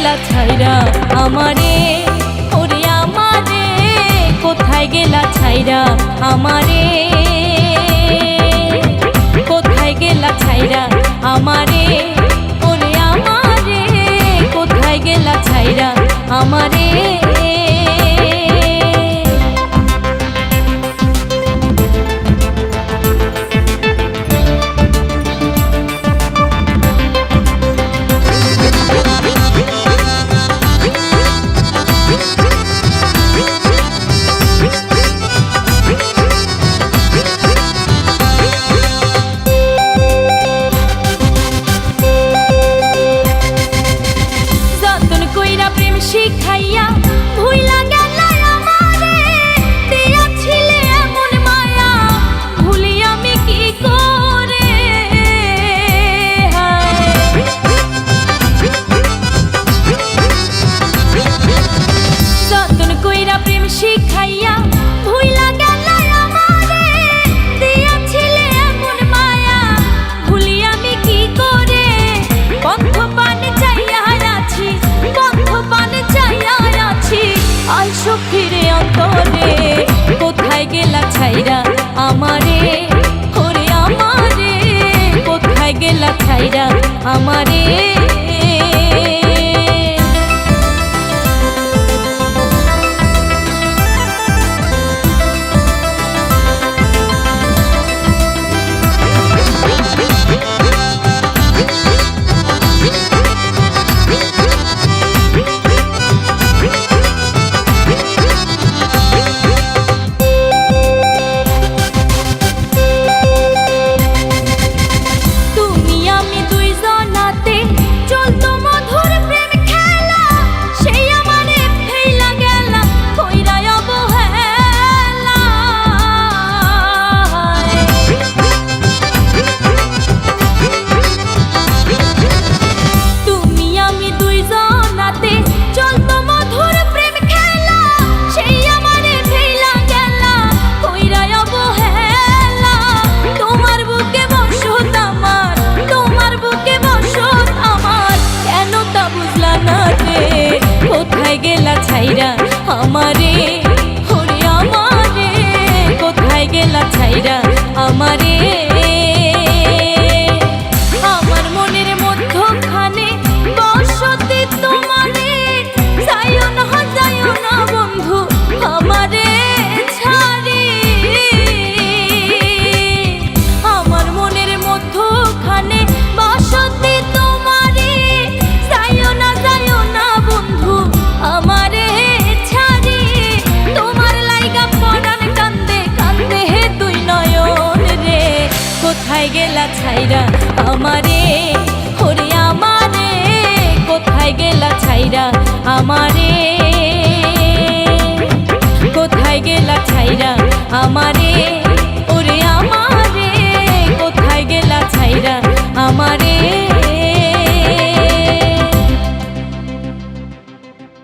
গেলা ছাইরা আমারে, ওরে আমারে কোথায় গেলা ছাইরা আমারে, কোথায় গেলা ছাইরা আমারে, ওরে আমারে কোথায় গেলা ছাইরা আমারে। শিখাইয়া ভুইলা গেলা আমারে, দিয়াছিলে এমন মায়া ভুলি আমি কি করে। যতন কইরা প্রেম শিখাইয়া ভুইলা গেলা আমারে, দিয়াছিলে এমন মায়া ভুলি আমি কি করে। বন্ধ পানে চাইয়া আছি, বন্ধ পানে চাইয়া আছি, আইসো ফিরে অন্তরে, কোথায় গেলা ছাইরা আমারে, ওরে আমারে কোথায় গেলা ছাইরা আমারে। কোথায় গেলা ছাইরা আমারে, ওরে আমারে কোথায় গেলা ছাইরা আমারে। আমার মনের মধ্যখানে বসতি তোমারে, যাইও না বন্ধু আমারে ছাড়ি। আমার মনের মধ্যখানে বসতি তোমারে, যাইও না বন্ধু আমারে ছাড়ি। তোমার লাইগা পরাণ কান্দে কান্দে হে দুই নয়ন রে, কোথায় গেলা ছাইরা আমারে, ওরে আমারে কোথায় গেলা ছাইরা আমারে, কোথায় গেলা ছাইরা আমারে।